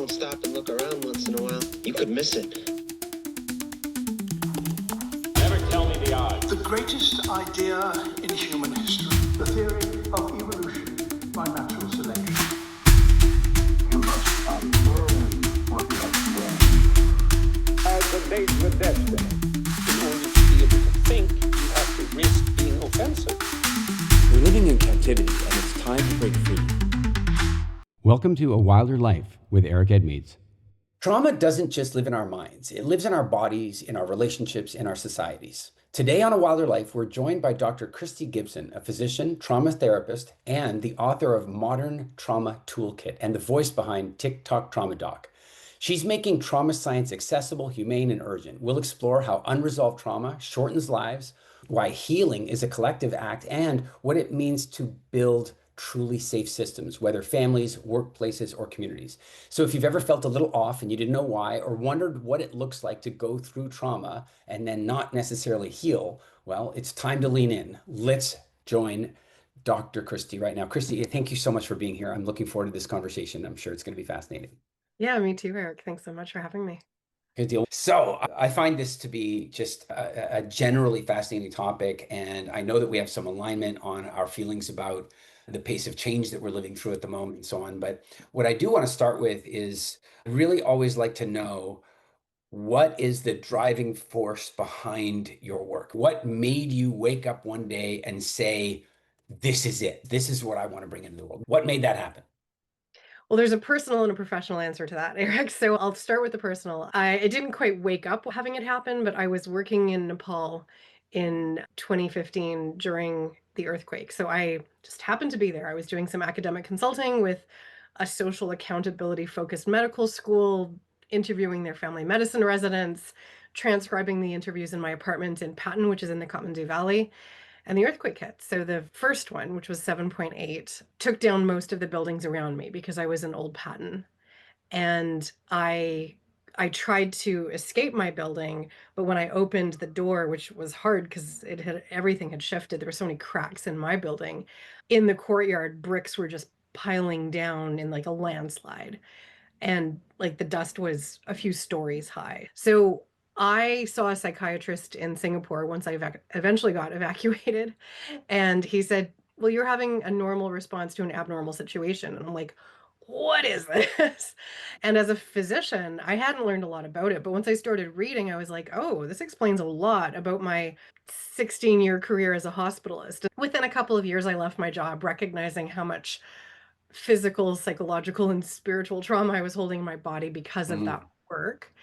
don't stop and look around once in a while, you could miss it. Never tell me the odds. The greatest idea in human history, the theory of evolution by natural selection. You must unlearn what you have learned. As a date with destiny. In order to be able to think, you have to risk being offensive. We're living in captivity, and it's time to break free. Welcome to A Wilder Life with Eric Edmeades. Trauma doesn't just live in our minds. It lives in our bodies, in our relationships, in our societies. Today on A Wilder Life, we're joined by Dr. Christy Gibson, a physician, trauma therapist, and the author of Modern Trauma Toolkit and the voice behind TikTok Trauma Doc. She's making trauma science accessible, humane, and urgent. We'll explore how unresolved trauma shortens lives, why healing is a collective act, and what it means to build truly safe systems, whether families, workplaces, or communities. So if you've ever felt a little off and you didn't know why, or wondered what it looks like to go through trauma and then not necessarily heal, well, it's time to lean in. Let's join Dr. Christy right now. Christy, thank you so much for being here. I'm looking forward to this conversation. I'm sure it's going to be fascinating. Yeah, me too, Eric. Thanks so much for having me. Good deal. So I find this to be just a generally fascinating topic, and I know that we have some alignment on our feelings about the pace of change that we're living through at the moment and so on. But what I do want to start with is I really always like to know, what is the driving force behind your work? What made you wake up one day and say, this is it. This is what I want to bring into the world. What made that happen? Well, there's a personal and a professional answer to that, Eric. So I'll start with the personal. I didn't quite wake up having it happen, but I was working in Nepal in 2015 during the earthquake. So I just happened to be there. I was doing some academic consulting with a social accountability focused medical school, interviewing their family medicine residents, transcribing the interviews in my apartment in Patton, which is in the Kathmandu Valley. And the earthquake hit. So the first one, which was 7.8, took down most of the buildings around me because I was in Old Patton. And I tried to escape my building, but when I opened the door, which was hard because everything had shifted, there were so many cracks in my building. In the courtyard, bricks were just piling down in like a landslide. And like the dust was a few stories high. So I saw a psychiatrist in Singapore once I eventually got evacuated. And he said, well, you're having a normal response to an abnormal situation. And I'm like, what is this? And as a physician, I hadn't learned a lot about it. But once I started reading, I was like, oh, this explains a lot about my 16-year career as a hospitalist. Within a couple of years, I left my job, recognizing how much physical, psychological, and spiritual trauma I was holding in my body because of that work.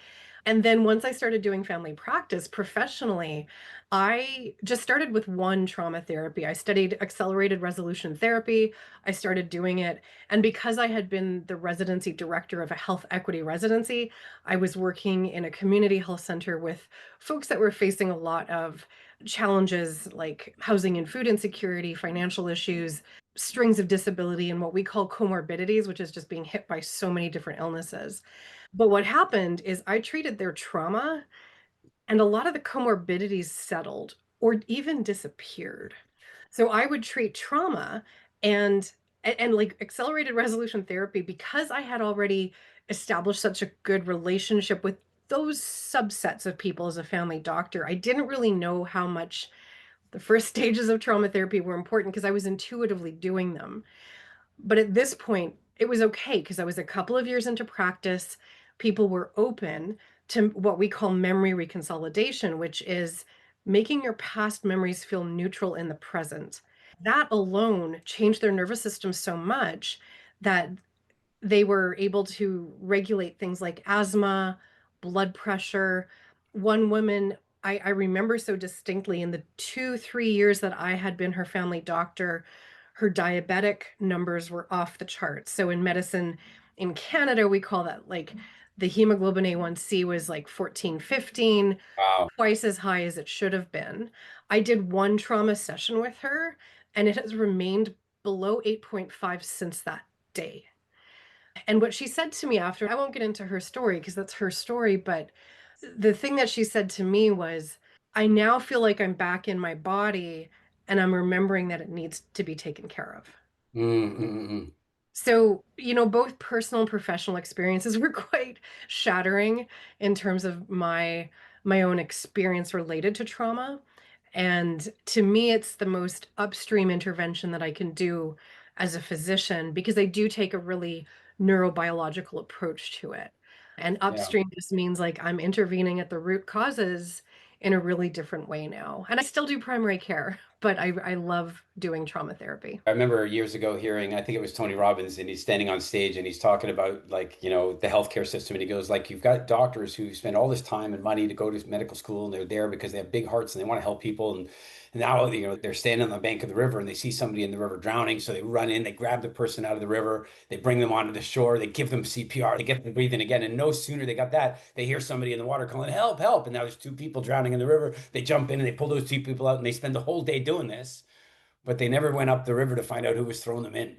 And then once I started doing family practice professionally, I just started with one trauma therapy. I studied accelerated resolution therapy. I started doing it. And because I had been the residency director of a health equity residency, I was working in a community health center with folks that were facing a lot of challenges like housing and food insecurity, financial issues, strings of disability, and what we call comorbidities, which is just being hit by so many different illnesses. But what happened is I treated their trauma, and a lot of the comorbidities settled or even disappeared. So I would treat trauma and like accelerated resolution therapy, because I had already established such a good relationship with those subsets of people as a family doctor. I didn't really know how much the first stages of trauma therapy were important because I was intuitively doing them. But at this point, it was okay because I was a couple of years into practice. People were open to what we call memory reconsolidation, which is making your past memories feel neutral in the present. That alone changed their nervous system so much that they were able to regulate things like asthma, blood pressure. One woman, I remember so distinctly, in the 3 years that I had been her family doctor, her diabetic numbers were off the charts. So in medicine in Canada, we call that like the hemoglobin A1C was like 14, 15, Wow. twice as high as it should have been. I did one trauma session with her, and it has remained below 8.5 since that day. And what she said to me after, I won't get into her story because that's her story, but the thing that she said to me was, I now feel like I'm back in my body and I'm remembering that it needs to be taken care of. Mm-hmm. So, both personal and professional experiences were quite shattering in terms of my own experience related to trauma. And to me, it's the most upstream intervention that I can do as a physician because I do take a really neurobiological approach to it. And Yeah. upstream just means like I'm intervening at the root causes in a really different way now. And I still do primary care, but I love doing trauma therapy. I remember years ago hearing, I think it was Tony Robbins, and he's standing on stage and he's talking about like, the healthcare system. And he goes, like, you've got doctors who spend all this time and money to go to medical school and they're there because they have big hearts and they want to help people. And now, they're standing on the bank of the river and they see somebody in the river drowning. So they run in, they grab the person out of the river, they bring them onto the shore, they give them CPR, they get them breathing again. And no sooner they got that, they hear somebody in the water calling, help, help. And now there's two people drowning in the river. They jump in and they pull those two people out and they spend the whole day doing this, but they never went up the river to find out who was throwing them in.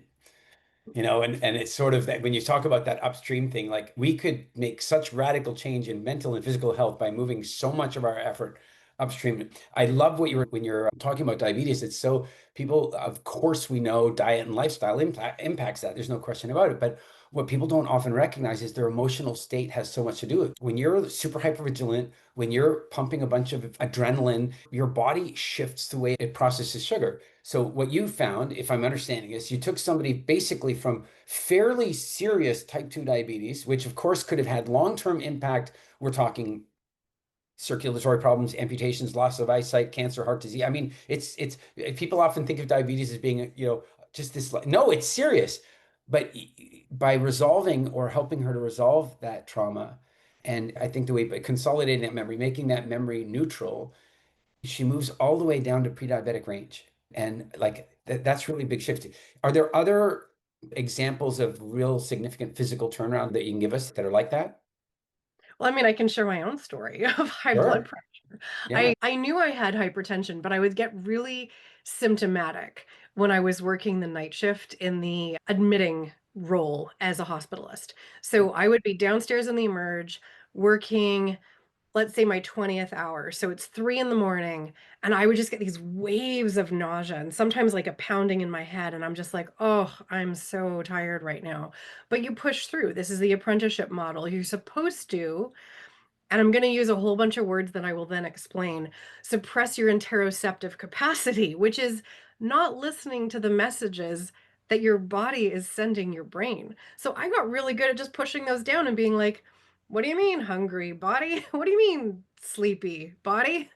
And it's sort of that when you talk about that upstream thing, like we could make such radical change in mental and physical health by moving so much of our effort upstream. I love what you were when you're talking about diabetes. It's so people, of course, we know diet and lifestyle impacts that. There's no question about it. But what people don't often recognize is their emotional state has so much to do with it. When you're super hypervigilant, when you're pumping a bunch of adrenaline, your body shifts the way it processes sugar. So what you found, if I'm understanding, is you took somebody basically from fairly serious type 2 diabetes, which of course could have had long-term impact. We're talking circulatory problems, amputations, loss of eyesight, cancer, heart disease. I mean, it's people often think of diabetes as being, just this. No, it's serious. But by resolving or helping her to resolve that trauma, and I think the way by consolidating that memory, making that memory neutral, she moves all the way down to pre-diabetic range. And like that's really big shift. Are there other examples of real significant physical turnaround that you can give us that are like that? Well, I mean, I can share my own story of high blood Sure. pressure. Yeah. I knew I had hypertension, but I would get really symptomatic when I was working the night shift in the admitting role as a hospitalist. So I would be downstairs in the emerge working, let's say my 20th hour. So it's 3 in the morning, and I would just get these waves of nausea and sometimes like a pounding in my head. And I'm just like, oh, I'm so tired right now. But you push through. This is the apprenticeship model. You're supposed to, and I'm going to use a whole bunch of words that I will then explain, suppress your interoceptive capacity, which is not listening to the messages that your body is sending your brain. So I got really good at just pushing those down and being like, what do you mean hungry body? What do you mean sleepy body?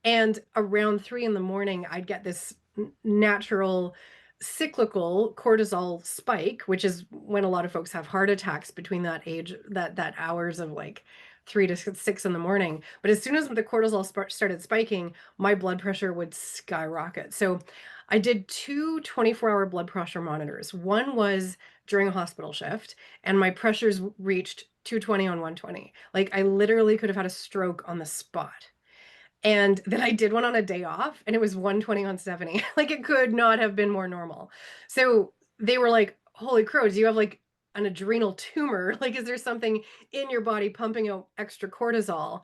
And around 3 in the morning, I'd get this natural cyclical cortisol spike, which is when a lot of folks have heart attacks between that age, that hours of like 3 to 6 in the morning. But as soon as the cortisol started spiking, my blood pressure would skyrocket. So I did two 24-hour blood pressure monitors. One was during a hospital shift, and my pressures reached 220 on 120. Like I literally could have had a stroke on the spot. And then I did one on a day off and it was 120 on 70. Like it could not have been more normal. So they were like, holy crow, do you have like an adrenal tumor? Like, is there something in your body pumping out extra cortisol?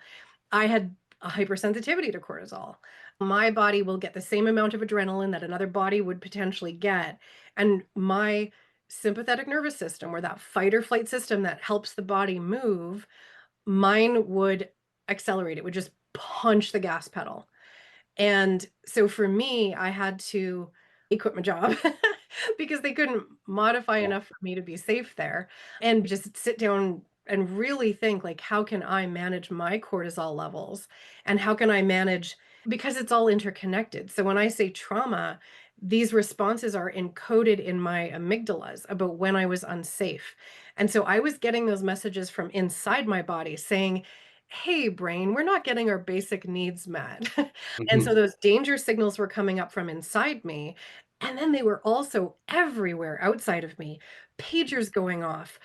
I had a hypersensitivity to cortisol. My body will get the same amount of adrenaline that another body would potentially get. And my sympathetic nervous system, or that fight or flight system that helps the body move, mine would accelerate. It would just punch the gas pedal. And so for me, I had to quit my job because they couldn't modify Yeah. enough for me to be safe there, and just sit down and really think like, how can I manage my cortisol levels, and how can I manage, because it's all interconnected. So when I say trauma, these responses are encoded in my amygdalas about when I was unsafe. And so I was getting those messages from inside my body saying, hey brain, we're not getting our basic needs met. And so Mhm. those danger signals were coming up from inside me. And then they were also everywhere outside of me. Pagers going off.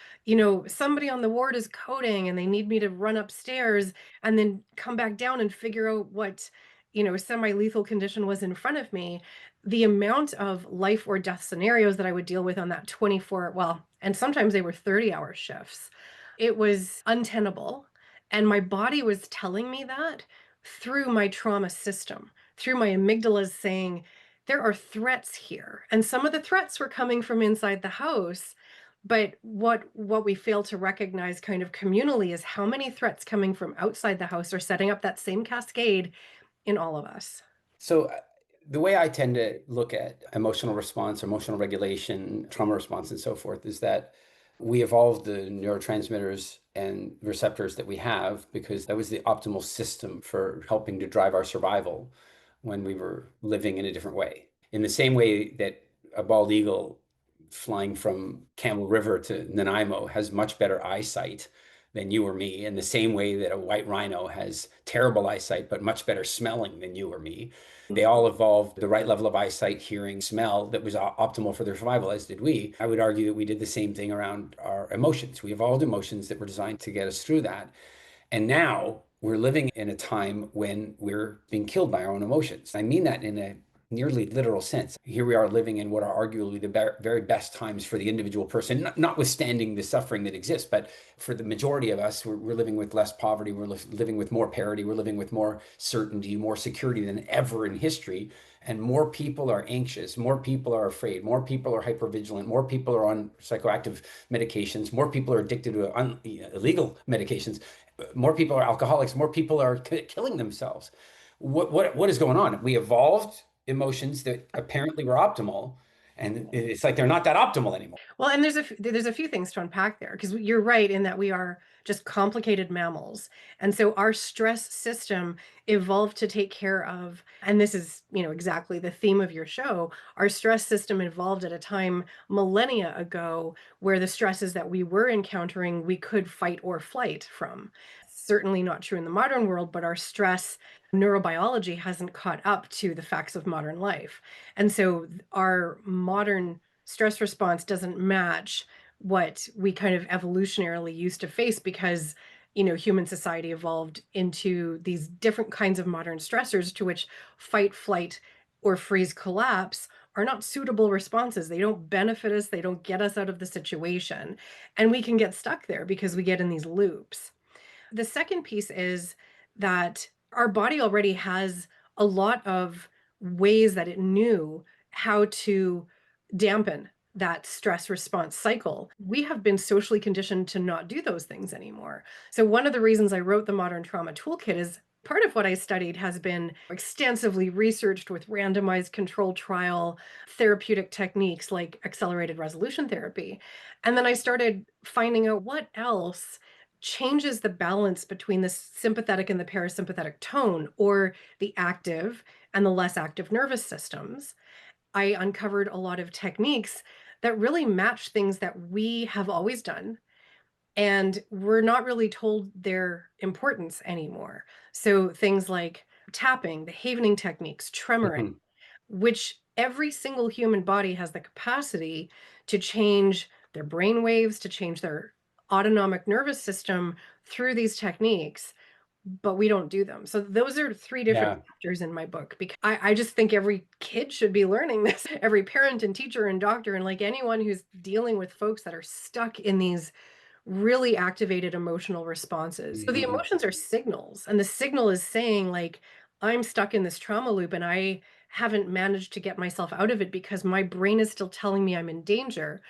Somebody on the ward is coding and they need me to run upstairs and then come back down and figure out what, semi-lethal condition was in front of me. The amount of life or death scenarios that I would deal with on that 24, well, and sometimes they were 30-hour shifts. It was untenable. And my body was telling me that through my trauma system, through my amygdalas saying, there are threats here. And some of the threats were coming from inside the house. But what we fail to recognize kind of communally is how many threats coming from outside the house are setting up that same cascade in all of us. So the way I tend to look at emotional response, emotional regulation, trauma response, and so forth is that we evolved the neurotransmitters and receptors that we have because that was the optimal system for helping to drive our survival when we were living in a different way. In the same way that a bald eagle flying from Camel River to Nanaimo has much better eyesight than you or me, in the same way that a white rhino has terrible eyesight but much better smelling than you or me. They all evolved the right level of eyesight, hearing, smell that was optimal for their survival, as did we. I would argue that we did the same thing around our emotions. We evolved emotions that were designed to get us through that. And now we're living in a time when we're being killed by our own emotions. I mean that in a nearly literal sense. Here we are living in what are arguably the very best times for the individual person, notwithstanding the suffering that exists, but for the majority of us, we're living with less poverty, we're living with more parity, we're living with more certainty, more security than ever in history. And more people are anxious, more people are afraid, more people are hypervigilant, more people are on psychoactive medications, more people are addicted to illegal medications, more people are alcoholics, more people are killing themselves. What is going on? We evolved emotions that apparently were optimal, and it's like they're not that optimal anymore. Well, and there's a few things to unpack there, because you're right in that we are just complicated mammals. And so our stress system evolved to take care of, and this is, exactly the theme of your show. Our stress system evolved at a time millennia ago where the stresses that we were encountering, we could fight or flight from. Certainly not true in the modern world, but our stress neurobiology hasn't caught up to the facts of modern life. And so our modern stress response doesn't match what we kind of evolutionarily used to face because human society evolved into these different kinds of modern stressors to which fight, flight, or freeze, collapse are not suitable responses. They don't benefit us, they don't get us out of the situation, and we can get stuck there because we get in these loops. The second piece is that our body already has a lot of ways that it knew how to dampen that stress response cycle. We have been socially conditioned to not do those things anymore. So one of the reasons I wrote the Modern Trauma Toolkit is part of what I studied has been extensively researched with randomized control trial therapeutic techniques like accelerated resolution therapy. And then I started finding out what else changes the balance between the sympathetic and the parasympathetic tone, or the active and the less active nervous systems. I uncovered a lot of techniques that really match things that we have always done, and we're not really told their importance anymore. So things like tapping, the havening techniques, tremoring, Mhm. which every single human body has the capacity to change their brain waves, to change their autonomic nervous system through these techniques, but we don't do them. So those are three different Yeah. chapters in my book, because I just think every kid should be learning this. Every parent and teacher and doctor, and like anyone who's dealing with folks that are stuck in these really activated emotional responses. So the Mhm. emotions are signals, and the signal is saying, like, I'm stuck in this trauma loop and I haven't managed to get myself out of it because my brain is still telling me I'm in danger.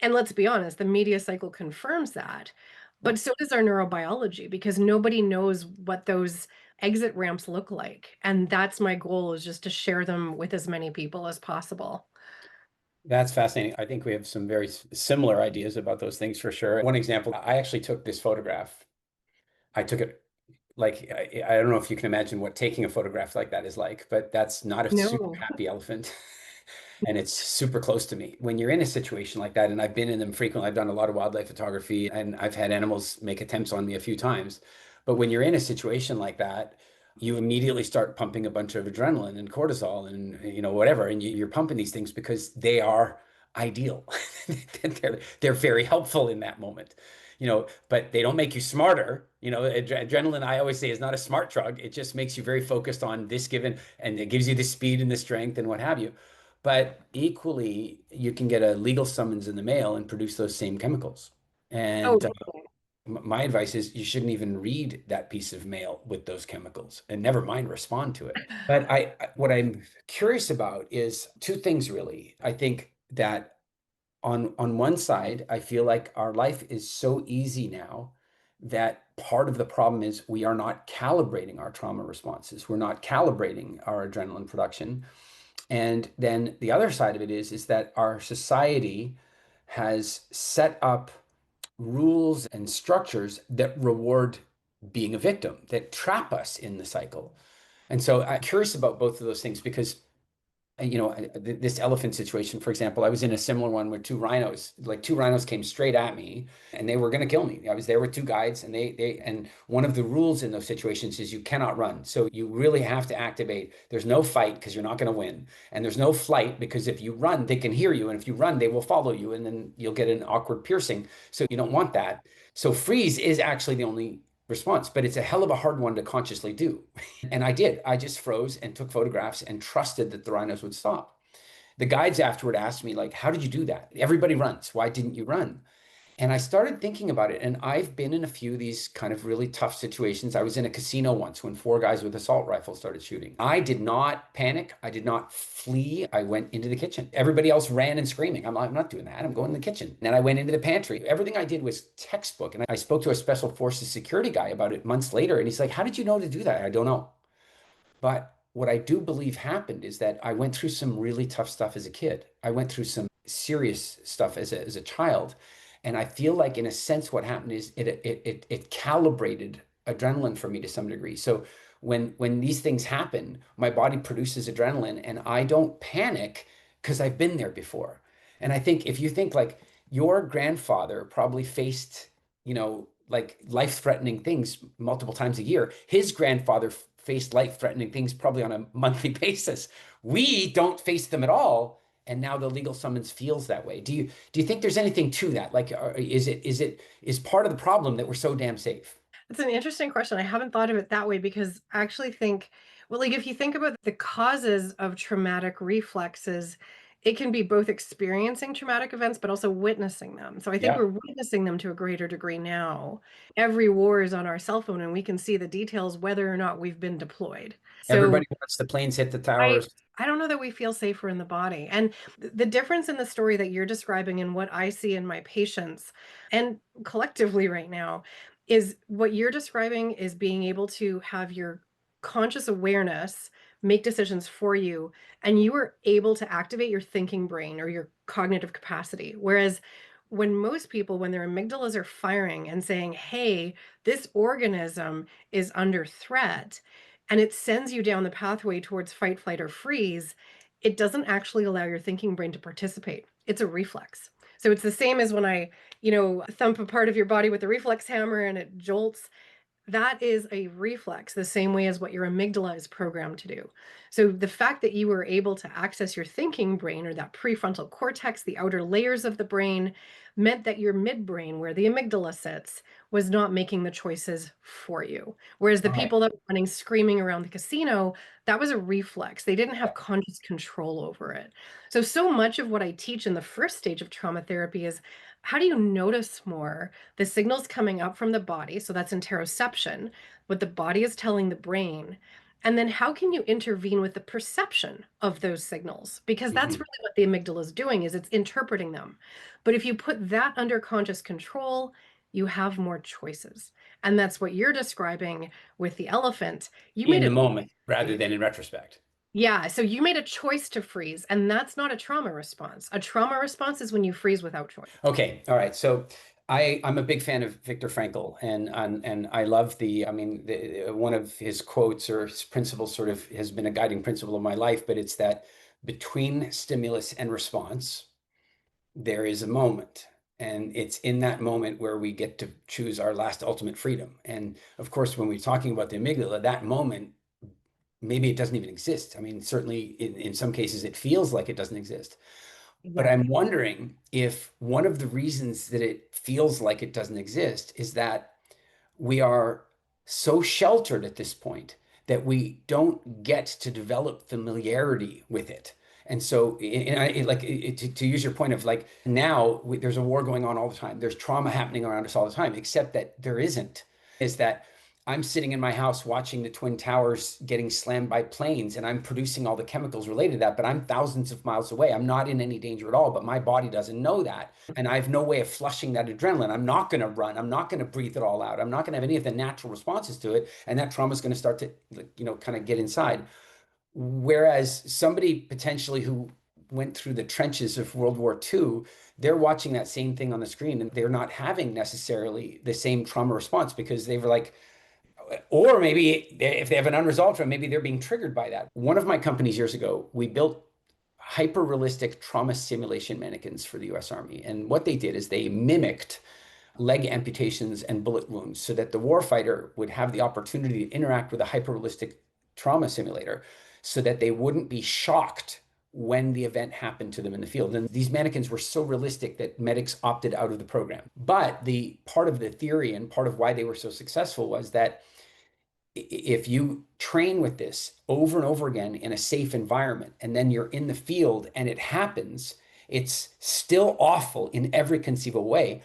And let's be honest, the media cycle confirms that. But so does our neurobiology, because nobody knows what those exit ramps look like. And that's my goal, is just to share them with as many people as possible. That's fascinating. I think we have some very similar ideas about those things for sure. One example, I actually took this photograph. I took it like, I don't know if you can imagine what taking a photograph like that is like, but that's not a super No. happy elephant. And it's super close to me. When you're in a situation like that, and I've been in them frequently, I've done a lot of wildlife photography and I've had animals make attempts on me a few times. But when you're in a situation like that, you immediately start pumping a bunch of adrenaline and cortisol and whatever, and you're pumping these things because they are ideal. they're very helpful in that moment, but they don't make you smarter. Adrenaline, I always say, is not a smart drug. It just makes you very focused on this given, and it gives you the speed and the strength and what have you. But equally, you can get a legal summons in the mail and produce those same chemicals. Oh, And my advice is you shouldn't even read that piece of mail with those chemicals, and never mind respond to it. But what I'm curious about is two things, really. I think that on one side, I feel like our life is so easy now that part of the problem is we are not calibrating our trauma responses. We're not calibrating our adrenaline production. And then the other side of it is that our society has set up rules and structures that reward being a victim, that trap us in the cycle. And so I'm curious about both of those things because this elephant situation, for example, I was in a similar one where two rhinos came straight at me and they were going to kill me. I was there with two guides and one of the rules in those situations is you cannot run. So you really have to activate. There's no fight because you're not going to win. And there's no flight because if you run, they can hear you. And if you run, they will follow you and then you'll get an awkward piercing. So you don't want that. So freeze is actually the only response, but it's a hell of a hard one to consciously do. And I did. I just froze and took photographs and trusted that the rhinos would stop. The guides afterward asked me, like, how did you do that? Everybody runs. Why didn't you run? And I started thinking about it. And I've been in a few of these kind of really tough situations. I was in a casino once when 4 guys with assault rifles started shooting. I did not panic. I did not flee. I went into the kitchen. Everybody else ran and screaming. I'm not doing that. I'm going in the kitchen. And then I went into the pantry. Everything I did was textbook. And I spoke to a special forces security guy about it months later. And he's like, how did you know to do that? I don't know. But what I do believe happened is that I went through some really tough stuff as a kid. I went through some serious stuff as a child. And I feel like, in a sense, what happened is it calibrated adrenaline for me to some degree. So when these things happen, my body produces adrenaline, and I don't panic because I've been there before. And I think if you think like your grandfather probably faced, like life-threatening things multiple times a year. His grandfather faced life-threatening things probably on a monthly basis. We don't face them at all. And now the legal summons feels that way. Do you think there's anything to that? Like, is part of the problem that we're so damn safe? It's an interesting question. I haven't thought of it that way because I actually think, well, like if you think about the causes of traumatic reflexes, it can be both experiencing traumatic events, but also witnessing them. So I think Yeah. we're witnessing them to a greater degree now. Every war is on our cell phone and we can see the details whether or not we've been deployed. So Everybody wants the planes hit the towers. I don't know that we feel safer in the body. And the difference in the story that you're describing and what I see in my patients and collectively right now is what you're describing is being able to have your conscious awareness make decisions for you, and you are able to activate your thinking brain or your cognitive capacity. Whereas when most people, when their amygdalas are firing and saying, hey, this organism is under threat, and it sends you down the pathway towards fight, flight, or freeze, it doesn't actually allow your thinking brain to participate. It's a reflex. So it's the same as when I, thump a part of your body with a reflex hammer and it jolts. That is a reflex, the same way as what your amygdala is programmed to do. So the fact that you were able to access your thinking brain or that prefrontal cortex, the outer layers of the brain, meant that your midbrain, where the amygdala sits, was not making the choices for you. Whereas the All right. people that were running screaming around the casino, that was a reflex. They didn't have conscious control over it. So much of what I teach in the first stage of trauma therapy is how do you notice more the signals coming up from the body? So that's interoception, what the body is telling the brain. And then how can you intervene with the perception of those signals? Because that's really what the amygdala is doing, is it's interpreting them. But if you put that under conscious control, you have more choices. And that's what you're describing with the elephant. You In made the a moment rather than in retrospect. Yeah, so you made a choice to freeze, and that's not a trauma response. A trauma response is when you freeze without choice. Okay. All right. So I'm a big fan of Viktor Frankl, and I love one of his quotes or his principles sort of has been a guiding principle of my life, but it's that between stimulus and response, there is a moment. And it's in that moment where we get to choose our last ultimate freedom. And of course, when we're talking about the amygdala, that moment, maybe it doesn't even exist. I mean, certainly in some cases, it feels like it doesn't exist. But I'm wondering if one of the reasons that it feels like it doesn't exist is that we are so sheltered at this point that we don't get to develop familiarity with it. And so, to use your point of like now, there's a war going on all the time. There's trauma happening around us all the time, except that there isn't. Is that I'm sitting in my house watching the Twin Towers getting slammed by planes, and I'm producing all the chemicals related to that, but I'm thousands of miles away. I'm not in any danger at all, but my body doesn't know that. And I have no way of flushing that adrenaline. I'm not going to run. I'm not going to breathe it all out. I'm not going to have any of the natural responses to it. And that trauma is going to start to, kind of get inside. Whereas somebody potentially who went through the trenches of World War II, they're watching that same thing on the screen and they're not having necessarily the same trauma response because they were like, or maybe if they have an unresolved trauma, maybe they're being triggered by that. One of my companies years ago, we built hyper-realistic trauma simulation mannequins for the US Army. And what they did is they mimicked leg amputations and bullet wounds so that the warfighter would have the opportunity to interact with a hyper-realistic trauma simulator so that they wouldn't be shocked when the event happened to them in the field. And these mannequins were so realistic that medics opted out of the program. But the part of the theory and part of why they were so successful was that if you train with this over and over again in a safe environment, and then you're in the field and it happens, it's still awful in every conceivable way,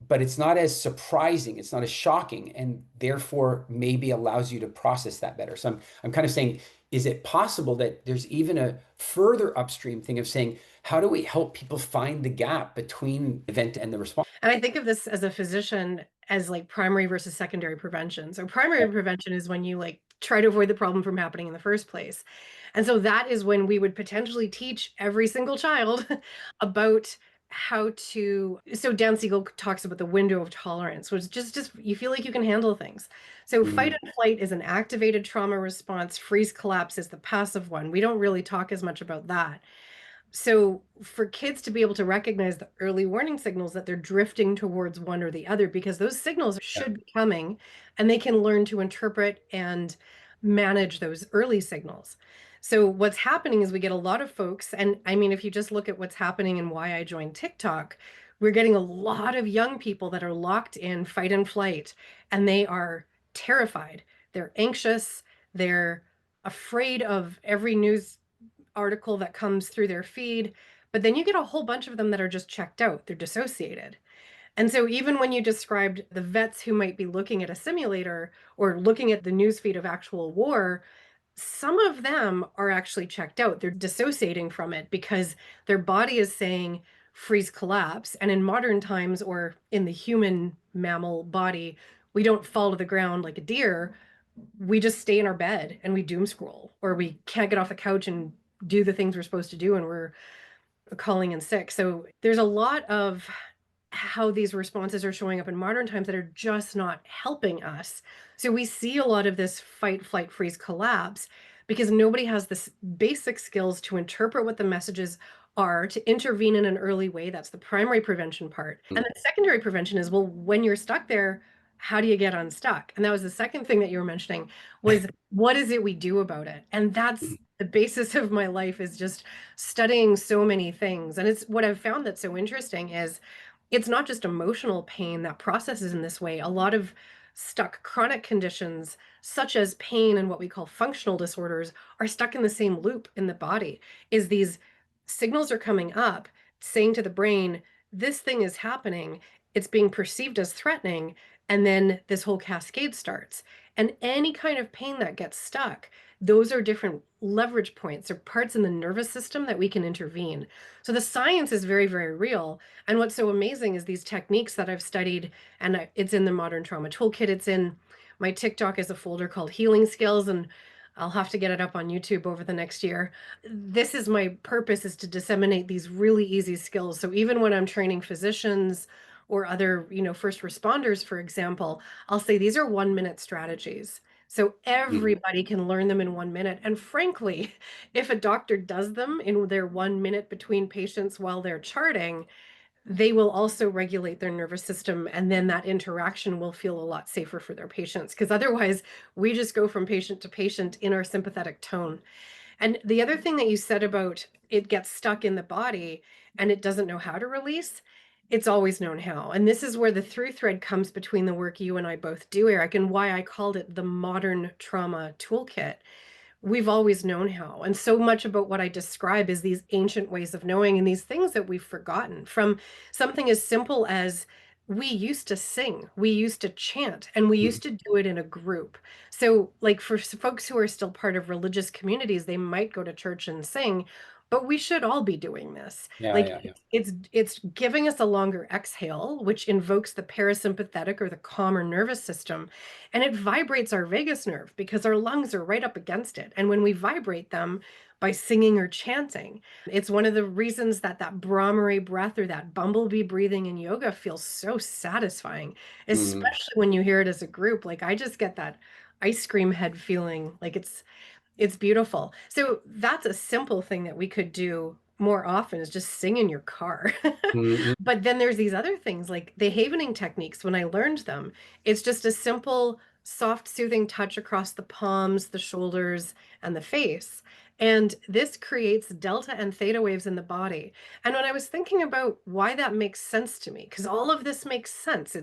but it's not as surprising, it's not as shocking, and therefore maybe allows you to process that better. So I'm kind of saying, is it possible that there's even a further upstream thing of saying, how do we help people find the gap between the event and the response? And I think of this as a physician as like primary versus secondary prevention. So primary prevention is when you like try to avoid the problem from happening in the first place. And so that is when we would potentially teach every single child about how to, so Dan Siegel talks about the window of tolerance, which just you feel like you can handle things. So fight and flight is an activated trauma response. Freeze collapse is the passive one. We don't really talk as much about that. So for kids to be able to recognize the early warning signals that they're drifting towards one or the other, because those signals should be coming, and they can learn to interpret and manage those early signals. So what's happening is we get a lot of folks, and I mean, if you just look at what's happening and why I joined TikTok, we're getting a lot of young people that are locked in fight and flight, and they are terrified. They're anxious. They're afraid of every news article that comes through their feed, but then you get a whole bunch of them that are just checked out. They're dissociated. And so even when you described the vets who might be looking at a simulator or looking at the news feed of actual war, some of them are actually checked out. They're dissociating from it because their body is saying freeze collapse. And in modern times, or in the human mammal body, we don't fall to the ground like a deer. We just stay in our bed and we doom scroll, or we can't get off the couch and do the things we're supposed to do and we're calling in sick. So there's a lot of how these responses are showing up in modern times that are just not helping us. So we see a lot of this fight, flight, freeze, collapse because nobody has this basic skills to interpret what the messages are, to intervene in an early way. That's the primary prevention part. And then secondary prevention is, well, when you're stuck there, how do you get unstuck? And that was the second thing that you were mentioning, was what is it we do about it? And that's the basis of my life, is just studying so many things. And it's what I've found that's so interesting is it's not just emotional pain that processes in this way. A lot of stuck chronic conditions, such as pain and what we call functional disorders, are stuck in the same loop in the body. Is these signals are coming up saying to the brain, this thing is happening, it's being perceived as threatening, and then this whole cascade starts. And any kind of pain that gets stuck, those are different leverage points or parts in the nervous system that we can intervene. So the science is very, very real. And what's so amazing is these techniques that I've studied, and it's in the Modern Trauma Toolkit. It's in my TikTok as a folder called Healing Skills, and I'll have to get it up on YouTube over the next year. This is my purpose, is to disseminate these really easy skills. So even when I'm training physicians or other, first responders, for example, I'll say these are 1-minute strategies. So everybody can learn them in 1 minute. And frankly, if a doctor does them in their 1 minute between patients while they're charting, they will also regulate their nervous system. And then that interaction will feel a lot safer for their patients. Because otherwise, we just go from patient to patient in our sympathetic tone. And the other thing that you said about it gets stuck in the body and it doesn't know how to release, it's always known how. And this is where the through thread comes between the work you and I both do, Eric, and why I called it the Modern Trauma Toolkit. We've always known how. And so much about what I describe is these ancient ways of knowing and these things that we've forgotten, from something as simple as we used to sing, we used to chant, and we used to do it in a group. So, like for folks who are still part of religious communities, they might go to church and sing, but we should all be doing this. Yeah, Like yeah, yeah. it's giving us a longer exhale, which invokes the parasympathetic or the calmer nervous system, and it vibrates our vagus nerve because our lungs are right up against it. And when we vibrate them by singing or chanting, it's one of the reasons that that Brahmari breath or that bumblebee breathing in yoga feels so satisfying, Mm, especially when you hear it as a group. Like I just get that ice cream head feeling. Like it's beautiful. So that's a simple thing that we could do more often is just sing in your car. mm, But then there's these other things like the havening techniques. When I learned them, it's just a simple, soft, soothing touch across the palms, the shoulders, and the face. And this creates delta and theta waves in the body. And when I was thinking about why that makes sense to me, because all of this makes sense.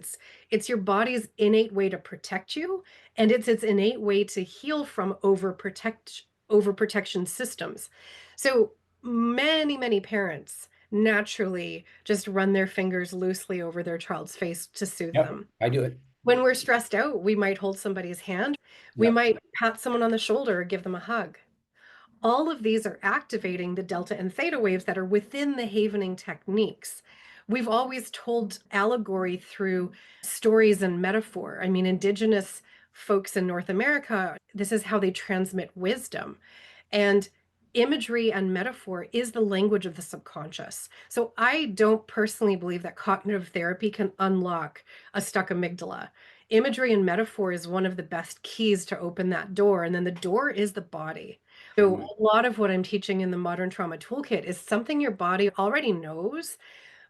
It's your body's innate way to protect you, and it's its innate way to heal from overprotection systems. So many parents naturally just run their fingers loosely over their child's face to soothe yep, them. I do it. When we're stressed out, we might hold somebody's hand. We Yep. might pat someone on the shoulder or give them a hug. All of these are activating the delta and theta waves that are within the havening techniques. We've always told allegory through stories and metaphor. I mean, indigenous folks in North America, this is how they transmit wisdom. And imagery and metaphor is the language of the subconscious. So I don't personally believe that cognitive therapy can unlock a stuck amygdala. Imagery and metaphor is one of the best keys to open that door. And then the door is the body. So Mm, a lot of what I'm teaching in the Modern Trauma Toolkit is something your body already knows,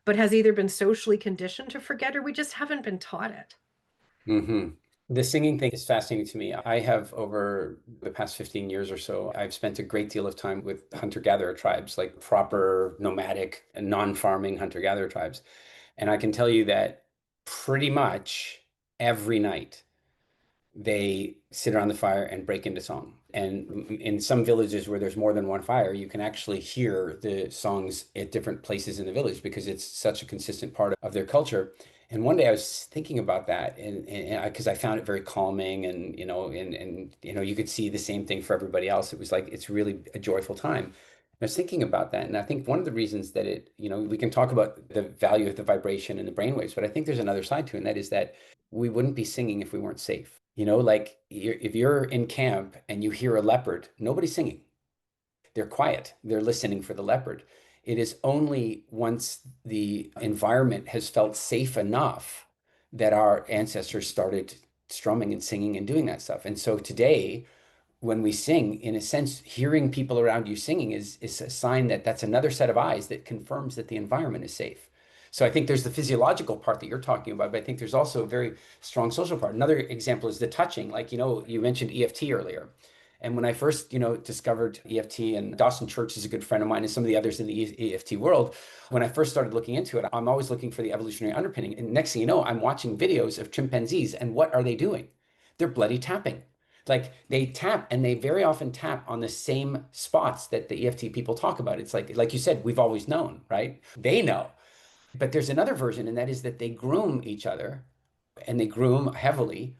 but has either been socially conditioned to forget or we just haven't been taught it. hmm The singing thing is fascinating to me. I have, over the past 15 years or so, I've spent a great deal of time with hunter-gatherer tribes, like proper nomadic and non-farming hunter-gatherer tribes. And I can tell you that pretty much every night they sit around the fire and break into song. And in some villages where there's more than one fire, you can actually hear the songs at different places in the village because it's such a consistent part of their culture. And one day I was thinking about that, and because I found it very calming, and you could see the same thing for everybody else. It was like it's really a joyful time. I was thinking about that, and I think one of the reasons that we can talk about the value of the vibration and the brainwaves, but I think there's another side to it, and that is that we wouldn't be singing if we weren't safe. Like if you're in camp and you hear a leopard, nobody's singing. They're quiet. They're listening for the leopard. It is only once the environment has felt safe enough that our ancestors started strumming and singing and doing that stuff. And so today, when we sing, in a sense, hearing people around you singing is a sign that that's another set of eyes that confirms that the environment is safe. So I think there's the physiological part that you're talking about, but I think there's also a very strong social part. Another example is the touching. Like, you mentioned EFT earlier. And when I first, discovered EFT, and Dawson Church is a good friend of mine and some of the others in the EFT world, when I first started looking into it, I'm always looking for the evolutionary underpinning. And next thing you know, I'm watching videos of chimpanzees. And what are they doing? They're bloody tapping. Like they tap, and they very often tap on the same spots that the EFT people talk about. It's like you said, we've always known, right? They know. But there's another version, and that is that they groom each other, and they groom heavily.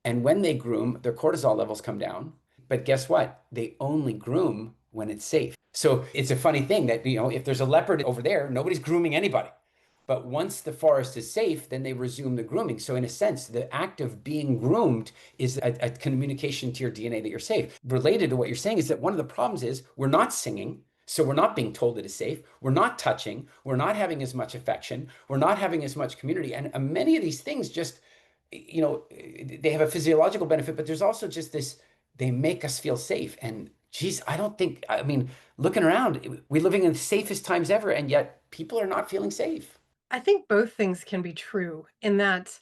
And when they groom, their cortisol levels come down. But guess what? They only groom when it's safe. So it's a funny thing that, if there's a leopard over there, nobody's grooming anybody. But once the forest is safe, then they resume the grooming. So in a sense, the act of being groomed is a communication to your DNA that you're safe. Related to what you're saying is that one of the problems is we're not singing. So we're not being told it is safe. We're not touching. We're not having as much affection. We're not having as much community. And many of these things just, they have a physiological benefit, but there's also just this, they make us feel safe. And geez, I mean, looking around, we're living in the safest times ever, and yet people are not feeling safe. I think both things can be true in that,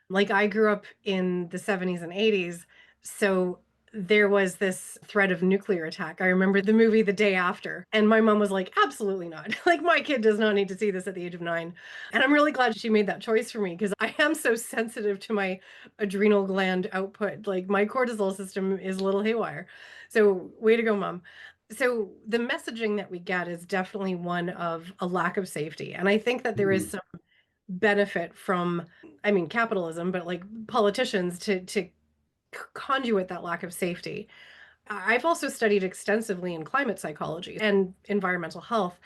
like, I grew up in the 70s and 80s, so there was this threat of nuclear attack. I remember the movie The Day After, and my mom was like, "Absolutely not. Like, my kid does not need to see this at the age of 9." And I'm really glad she made that choice for me because I am so sensitive to my adrenal gland output. Like, my cortisol system is a little haywire. So, way to go, mom. So, the messaging that we get is definitely one of a lack of safety. And I think that there is Mm, some benefit from, I mean, capitalism, but like politicians to conduit that lack of safety. I've also studied extensively in climate psychology and environmental health.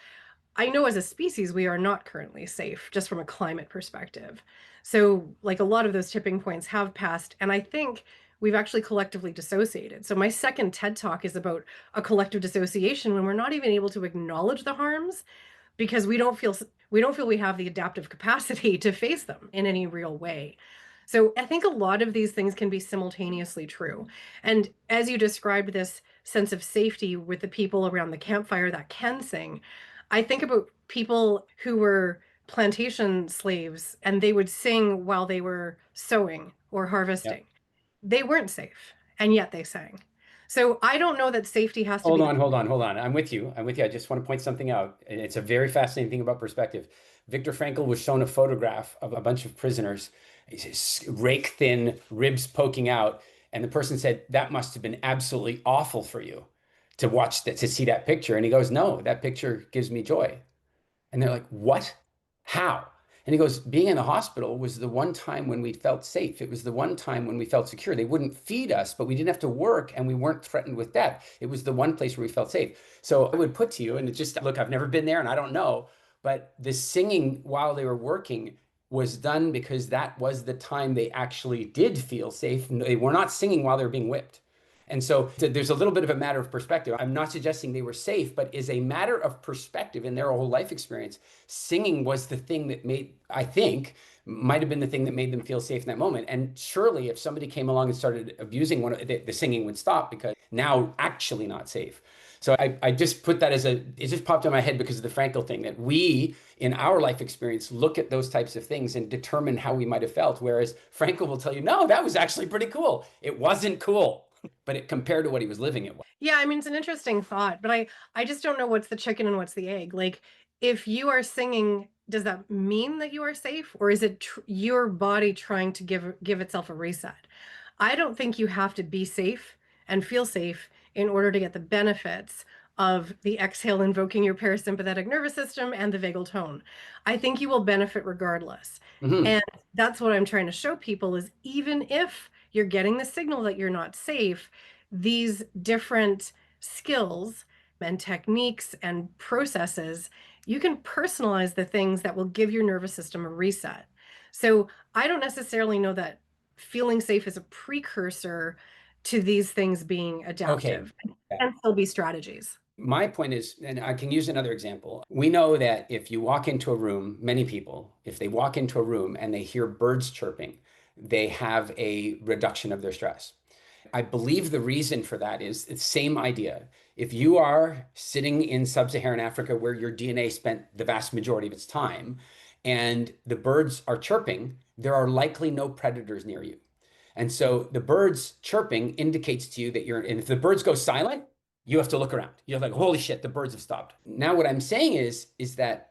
I know as a species, we are not currently safe just from a climate perspective. So, like a lot of those tipping points have passed, and I think we've actually collectively dissociated. So, my second TED talk is about a collective dissociation when we're not even able to acknowledge the harms because we don't feel we have the adaptive capacity to face them in any real way. So I think a lot of these things can be simultaneously true. And as you described this sense of safety with the people around the campfire that can sing, I think about people who were plantation slaves and they would sing while they were sowing or Yep. harvesting. They weren't safe, and yet they sang. So I don't know that safety has to Hold be on, the hold on, hold on. I'm with you. I'm with you. I just want to point something out. And it's a very fascinating thing about perspective. Viktor Frankl was shown a photograph of a bunch of prisoners, rake thin, ribs poking out. And the person said, that must have been absolutely awful for you to watch that, to see that picture. And he goes, no, that picture gives me joy. And they're like, what? How? And he goes, being in the hospital was the one time when we felt safe. It was the one time when we felt secure. They wouldn't feed us, but we didn't have to work and we weren't threatened with death. It was the one place where we felt safe. So I would put to you, and it just, look, I've never been there and I don't know, but the singing while they were working was done because that was the time they actually did feel safe. They were not singing while they were being whipped. And so there's a little bit of a matter of perspective. I'm not suggesting they were safe, but is a matter of perspective in their whole life experience. Singing was the thing that made, I think, might have been the thing that made them feel safe in that moment. And surely if somebody came along and started abusing one, the singing would stop because now actually not safe. So I just put that it just popped in my head because of the Frankel thing, that we in our life experience look at those types of things and determine how we might have felt. Whereas Frankel will tell you, no, that was actually pretty cool. It wasn't cool. But it compared to what he was living, it was. Yeah, I mean, it's an interesting thought, but I just don't know what's the chicken and what's the egg. Like, if you are singing, does that mean that you are safe, or is it your body trying to give itself a reset? I don't think you have to be safe and feel safe in order to get the benefits of the exhale invoking your parasympathetic nervous system and the vagal tone. I think you will benefit regardless. Mhm. And that's what I'm trying to show people is even if you're getting the signal that you're not safe, these different skills and techniques and processes, you can personalize the things that will give your nervous system a reset. So I don't necessarily know that feeling safe is a precursor to these things being Okay. adaptive and still be strategies. My point is, and I can use another example. We know that if you walk into a room, many people, if they walk into a room and they hear birds chirping, they have a reduction of their stress. I believe the reason for that is the same idea. If you are sitting in sub-Saharan Africa where your DNA spent the vast majority of its time and the birds are chirping, there are likely no predators near you. And so the birds chirping indicates to you that and if the birds go silent, you have to look around. You're like, holy shit, the birds have stopped. Now, what I'm saying is that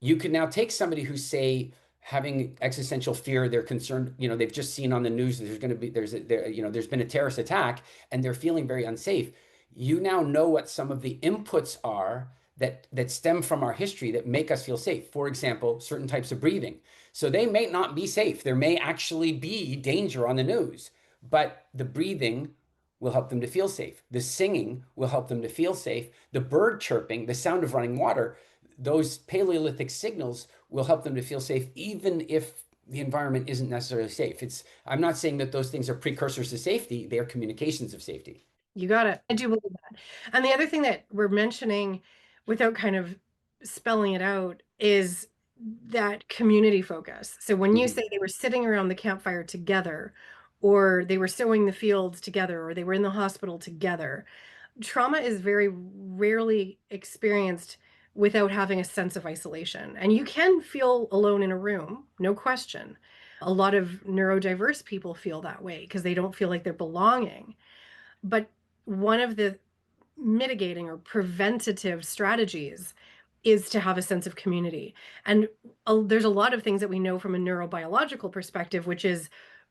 you can now take somebody who's, say, having existential fear, they're concerned, they've just seen on the news there's been a terrorist attack and they're feeling very unsafe. You now know what some of the inputs are that stem from our history that make us feel safe. For example, certain types of breathing. So they may not be safe. There may actually be danger on the news, but the breathing will help them to feel safe. The singing will help them to feel safe. The bird chirping, the sound of running water, those Paleolithic signals will help them to feel safe, even if the environment isn't necessarily safe. I'm not saying that those things are precursors to safety. They are communications of safety. You got it. I do believe that. And the other thing that we're mentioning without kind of spelling it out is that community focus. So when you say they were sitting around the campfire together, or they were sowing the fields together, or they were in the hospital together, trauma is very rarely experienced without having a sense of isolation. And you can feel alone in a room, no question. A lot of neurodiverse people feel that way because they don't feel like they're belonging. But one of the mitigating or preventative strategies is to have a sense of community. And there's a lot of things that we know from a neurobiological perspective, which is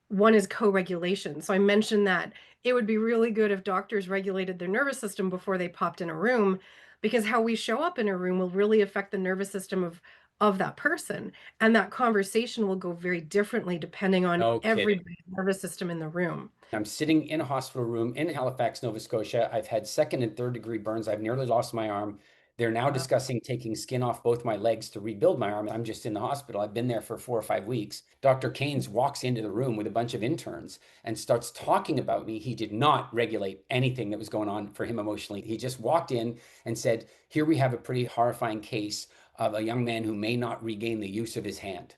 one is co-regulation. So I mentioned that it would be really good if doctors regulated their nervous system before they popped in a room, because how we show up in a room will really affect the nervous system of of that person. And that conversation will go very differently depending on No kidding. everybody's nervous system in the room. I'm sitting in a hospital room in Halifax, Nova Scotia. I've had second and third degree burns. I've nearly lost my arm. They're now discussing taking skin off both my legs to rebuild my arm. I'm just in the hospital. I've been there for 4 or 5 weeks. Dr. Keynes walks into the room with a bunch of interns and starts talking about me. He did not regulate anything that was going on for him emotionally. He just walked in and said, here we have a pretty horrifying case of a young man who may not regain the use of his hand.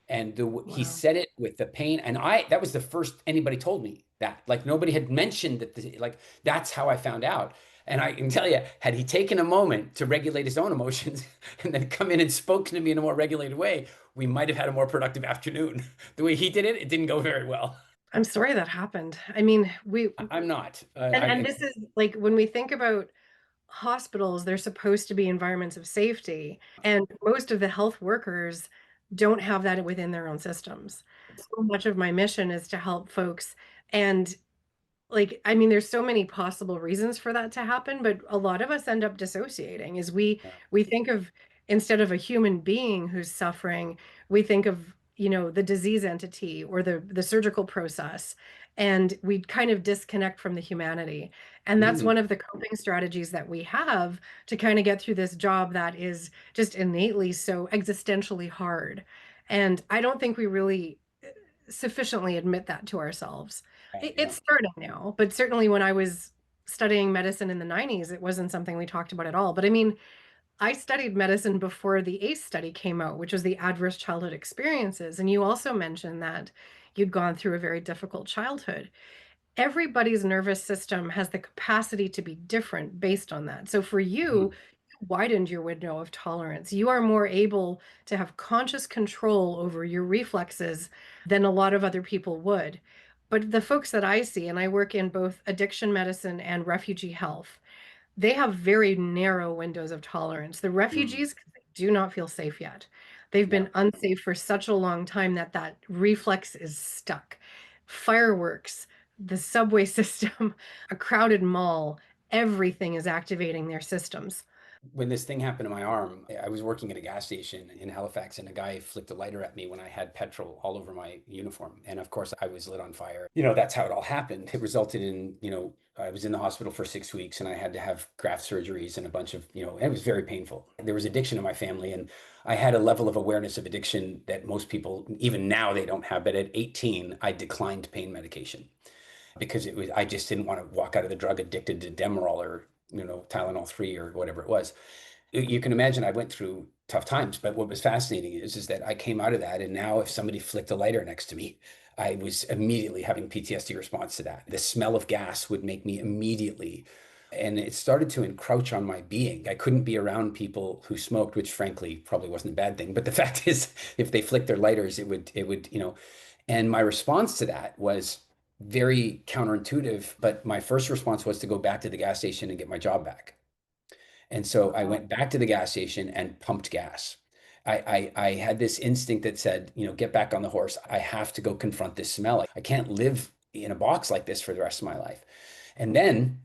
And he said it with the pain. And that was the first anybody told me that. Like, nobody had mentioned that, like, that's how I found out. And I can tell you, had he taken a moment to regulate his own emotions and then come in and spoken to me in a more regulated way, we might have had a more productive afternoon. The way he did it, it didn't go very well. I'm sorry that happened. I mean, I'm not. and this is like, when we think about hospitals, they're supposed to be environments of safety, and most of the health workers don't have that within their own systems. So much of my mission is to help folks, and like, I mean, there's so many possible reasons for that to happen, but a lot of us end up dissociating as we think of, instead of a human being who's suffering, we think of, the disease entity or the surgical process, and we kind of disconnect from the humanity. And that's one of the coping strategies that we have to kind of get through this job that is just innately so existentially hard. And I don't think we really sufficiently admit that to ourselves. It's starting now, but certainly when I was studying medicine in the 90s, it wasn't something we talked about at all. But I mean, I studied medicine before the ACE study came out, which was the adverse childhood experiences. And you also mentioned that you'd gone through a very difficult childhood. Everybody's nervous system has the capacity to be different based on that. So for you, you widened your window of tolerance. You are more able to have conscious control over your reflexes than a lot of other people would. But the folks that I see, and I work in both addiction medicine and refugee health, they have very narrow windows of tolerance. The refugees do not feel safe yet. They've been unsafe for such a long time that reflex is stuck. Fireworks, the subway system, a crowded mall, everything is activating their systems. When this thing happened to my arm, I was working at a gas station in Halifax, and a guy flicked a lighter at me when I had petrol all over my uniform. And of course, I was lit on fire. That's how it all happened. It resulted in, I was in the hospital for 6 weeks, and I had to have graft surgeries and a bunch of, it was very painful. There was addiction in my family, and I had a level of awareness of addiction that most people, even now, they don't have. But at 18, I declined pain medication because I just didn't want to walk out of the drug addicted to Demerol or Tylenol 3 or whatever it was. You can imagine I went through tough times, but what was fascinating is that I came out of that, and now if somebody flicked a lighter next to me, I was immediately having PTSD response to that. The smell of gas would make me immediately, and it started to encroach on my being. I couldn't be around people who smoked, which frankly probably wasn't a bad thing. But the fact is, if they flicked their lighters, it would, and my response to that was very counterintuitive, but my first response was to go back to the gas station and get my job back. And so I went back to the gas station and pumped gas. I had this instinct that said, get back on the horse. I have to go confront this smell. I can't live in a box like this for the rest of my life. And then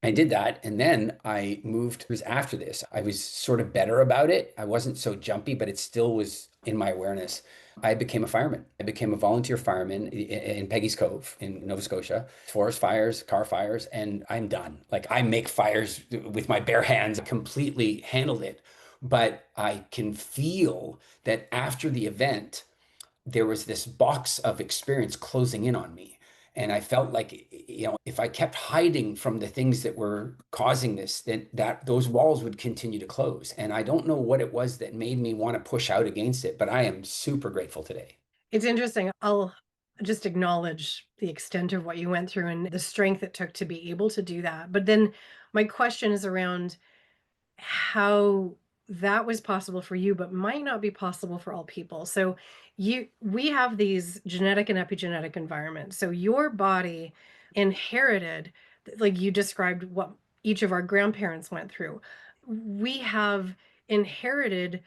I did that. And then I moved. It was after this. I was sort of better about it. I wasn't so jumpy, but it still was in my awareness. I became a fireman. I became a volunteer fireman in Peggy's Cove in Nova Scotia. Forest fires, car fires, and I'm done. Like, I make fires with my bare hands, completely handled it. But I can feel that after the event, there was this box of experience closing in on me. And I felt like, if I kept hiding from the things that were causing this, that those walls would continue to close. And I don't know what it was that made me want to push out against it, but I am super grateful today. It's interesting. I'll just acknowledge the extent of what you went through and the strength it took to be able to do that. But then my question is around how that was possible for you, but might not be possible for all people. So we have these genetic and epigenetic environments. So your body inherited, like you described, what each of our grandparents went through. We have inherited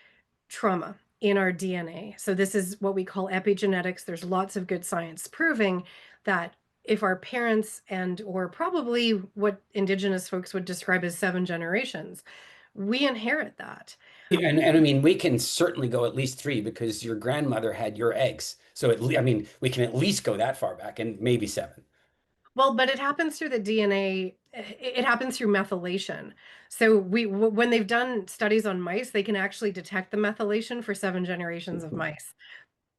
trauma in our DNA. So this is what we call epigenetics. There's lots of good science proving that if our parents or probably what Indigenous folks would describe as 7 generations, we inherit that. And I mean, we can certainly go at least 3 because your grandmother had your eggs. So I mean, we can at least go that far back and maybe 7. Well, but it happens through the DNA. It happens through methylation. So when they've done studies on mice, they can actually detect the methylation for 7 generations of mice.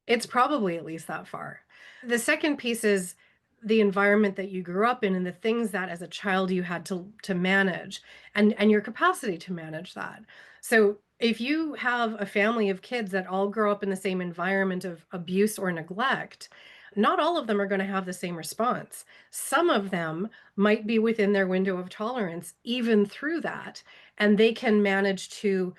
It's probably at least that far. The second piece is the environment that you grew up in and the things that as a child you had to manage and your capacity to manage that. So if you have a family of kids that all grow up in the same environment of abuse or neglect, not all of them are going to have the same response. Some of them might be within their window of tolerance even through that, and they can manage to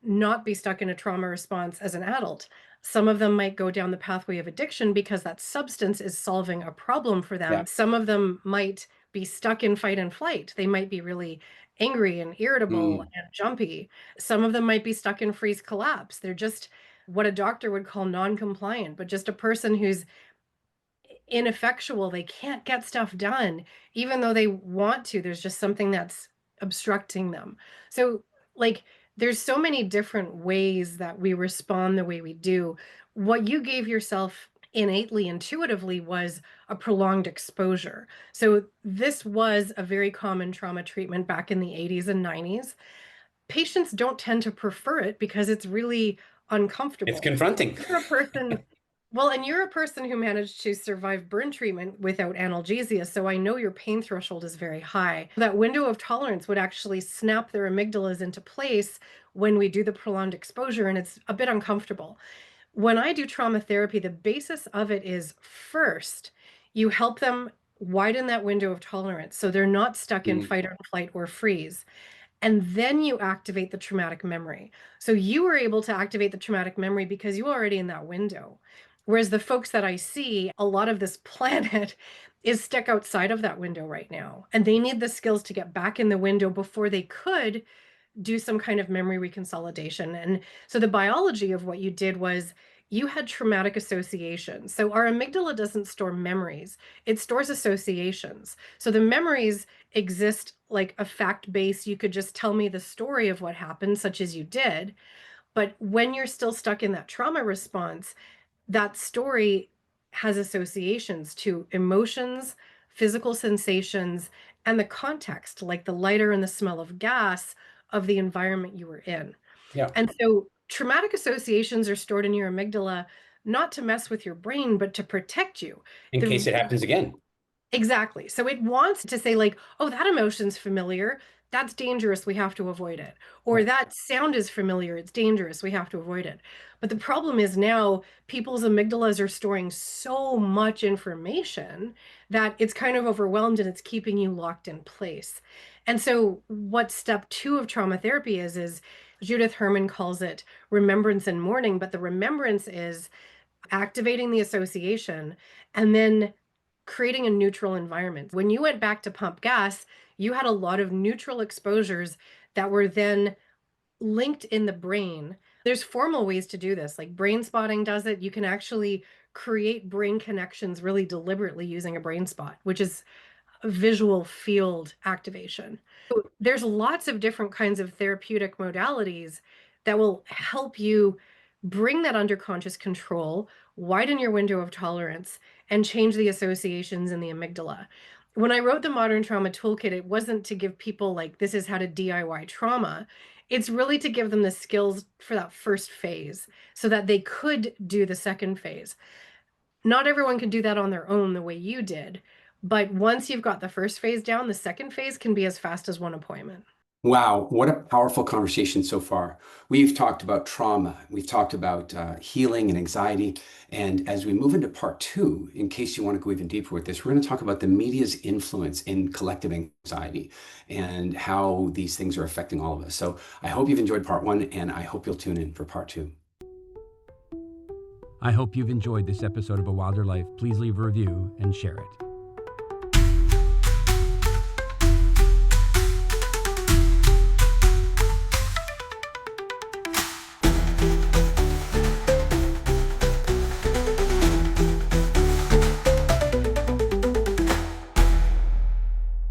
not be stuck in a trauma response as an adult. Some of them might go down the pathway of addiction because that substance is solving a problem for them. Yeah. Some of them might be stuck in fight and flight. They might be really angry and irritable and jumpy. Some of them might be stuck in freeze collapse. They're just what a doctor would call non-compliant, but just a person who's ineffectual. They can't get stuff done, even though they want to. There's just something that's obstructing them. So, like, there's so many different ways that we respond the way we do. What you gave yourself innately, intuitively, was a prolonged exposure. So, this was a very common trauma treatment back in the 80s and 90s. Patients don't tend to prefer it because it's really uncomfortable. It's confronting. You're a person, well, and you're a person who managed to survive burn treatment without analgesia, so I know your pain threshold is very high. That window of tolerance would actually snap their amygdalas into place when we do the prolonged exposure, and it's a bit uncomfortable. When I do trauma therapy, the basis of it is first, you help them widen that window of tolerance so they're not stuck in fight or flight or freeze. And then you activate the traumatic memory. So you were able to activate the traumatic memory because you were already in that window. Whereas the folks that I see, a lot of this planet is stuck outside of that window right now. And they need the skills to get back in the window before they could do some kind of memory reconsolidation. And so the biology of what you did was you had traumatic associations. So our amygdala doesn't store memories, it stores associations. So the memories exist like a fact base. You could just tell me the story of what happened, such as you did. But when you're still stuck in that trauma response, that story has associations to emotions, physical sensations, and the context, like the lighter and the smell of gas of the environment you were in. Yeah. And so traumatic associations are stored in your amygdala, not to mess with your brain, but to protect you. In case it happens again. Exactly. So it wants to say like, oh, that emotion's familiar. That's dangerous. We have to avoid it. Or that sound is familiar. It's dangerous. We have to avoid it. But the problem is now people's amygdalas are storing so much information that it's kind of overwhelmed and it's keeping you locked in place. And so what step 2 of trauma therapy is Judith Herman calls it remembrance and mourning, but the remembrance is activating the association and then creating a neutral environment. When you went back to pump gas, you had a lot of neutral exposures that were then linked in the brain. There's formal ways to do this, like brain spotting does it. You can actually create brain connections really deliberately using a brain spot, which is a visual field activation. So there's lots of different kinds of therapeutic modalities that will help you bring that under conscious control, widen your window of tolerance, and change the associations in the amygdala. When I wrote the Modern Trauma Toolkit, it wasn't to give people like, this is how to DIY trauma. It's really to give them the skills for that first phase so that they could do the second phase. Not everyone can do that on their own the way you did. But once you've got the first phase down, the second phase can be as fast as one appointment. Wow, what a powerful conversation so far. We've talked about trauma, we've talked about healing and anxiety. And as we move into part 2, in case you want to go even deeper with this, we're going to talk about the media's influence in collective anxiety and how these things are affecting all of us. So I hope you've enjoyed part 1, and I hope you'll tune in for part 2. I hope you've enjoyed this episode of A Wilder Life. Please leave a review and share it.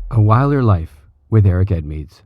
A Wilder Life with Eric Edmeades.